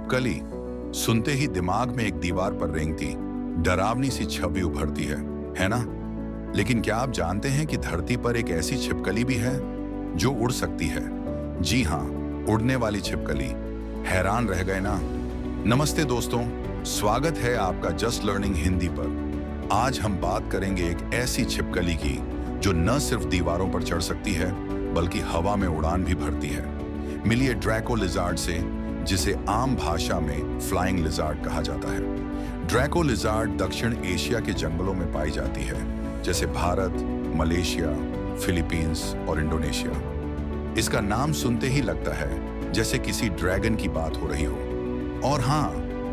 छिपकली सुनते ही दिमाग में एक दीवार पर रेंगती डरावनी सी छवि उभरती है ना? लेकिन क्या आप जानते हैं कि धरती पर एक ऐसी छिपकली भी है जो उड़ सकती है? जी हाँ, उड़ने वाली छिपकली। हैरान रह गए ना? नमस्ते दोस्तों, स्वागत है आपका जस्ट लर्निंग हिंदी पर। आज हम बात करेंगे एक ऐसी छिपकली की जो न सिर्फ दीवारों पर चढ़ सकती है बल्कि हवा में उड़ान भी भरती है। मिलिए ड्रैको लिजार्ड से, जिसे आम भाषा में फ्लाइंग लिजार्ड कहा जाता है। ड्रैको लिजार्ड दक्षिण एशिया के जंगलों में पाई जाती है, जैसे भारत, मलेशिया, फिलीपींस और इंडोनेशिया। इसका नाम सुनते ही लगता है जैसे किसी ड्रैगन की बात हो रही हो, और हाँ,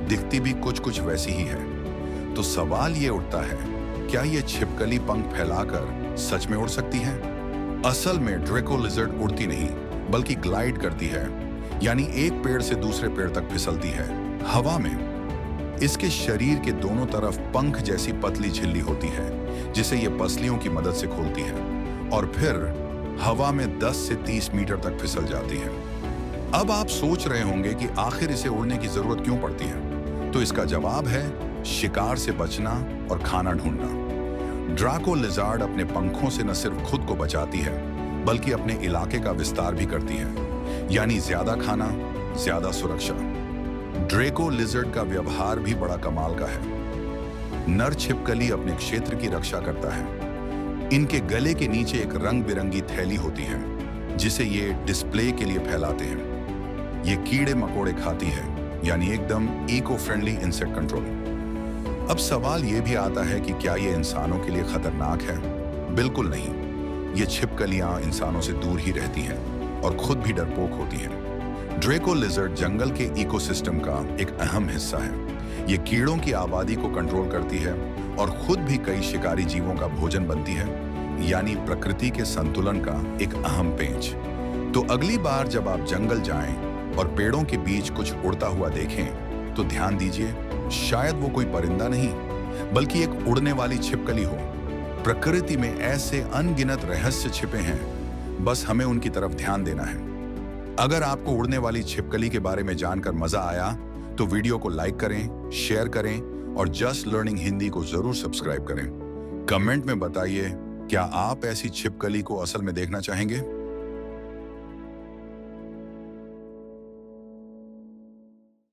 दिखती भी कुछ कुछ वैसी ही है। तो सवाल ये उठता है, क्या ये छिपकली पंख फैलाकर सच में उड़ सकती है? असल में ड्रैको लिजर्ड उड़ती नहीं बल्कि ग्लाइड करती है, यानी एक पेड़ से दूसरे पेड़ तक फिसलती है हवा में। इसके शरीर के दोनों तरफ पंख जैसी पतली झिल्ली होती है, जिसे ये पसलियों की मदद से खोलती है और फिर हवा में 10 से 30 मीटर तक फिसल जाती है। अब आप सोच रहे होंगे कि आखिर इसे उड़ने की जरूरत क्यों पड़ती है? तो इसका जवाब है शिकार से बचना और खाना ढूंढना। ड्रैको लिजार्ड अपने पंखों से न सिर्फ खुद को बचाती है बल्कि अपने इलाके का विस्तार भी करती है, यानी ज्यादा खाना, ज्यादा सुरक्षा। ड्रैको लिजर्ड का व्यवहार भी बड़ा कमाल का है। नर छिपकली अपने क्षेत्र की रक्षा करता है। इनके गले के नीचे एक रंग बिरंगी थैली होती है, जिसे ये डिस्प्ले के लिए फैलाते हैं। ये कीड़े मकोड़े खाती है, यानी एकदम इको फ्रेंडली इंसेक्ट कंट्रोल। अब सवाल ये भी आता है कि क्या ये इंसानों के लिए खतरनाक है? बिल्कुल नहीं। ये छिपकलियां इंसानों से दूर ही रहती हैं और खुद भी डरपोक होती हैं। ड्रैको लिजर्ड जंगल के इकोसिस्टम का एक अहम हिस्सा है। ये कीड़ों की आबादी को कंट्रोल करती है और खुद भी कई शिकारी जीवों का भोजन बनती है, यानी प्रकृति के संतुलन का एक अहम पेंच। तो अगली बार जब आप जंगल जाएं और पेड़ों के बीच कुछ उड़ता हुआ देखें, तो ध्यान दीजिए, शायद वो कोई परिंदा नहीं बल्कि एक उड़ने वाली छिपकली हो। प्रकृति में ऐसे अनगिनत रहस्य छिपे हैं, बस हमें उनकी तरफ ध्यान देना है। अगर आपको उड़ने वाली छिपकली के बारे में जानकर मजा आया तो वीडियो को लाइक करें, शेयर करें और जस्ट लर्निंग हिंदी को जरूर सब्सक्राइब करें। कमेंट में बताइए, क्या आप ऐसी छिपकली को असल में देखना चाहेंगे?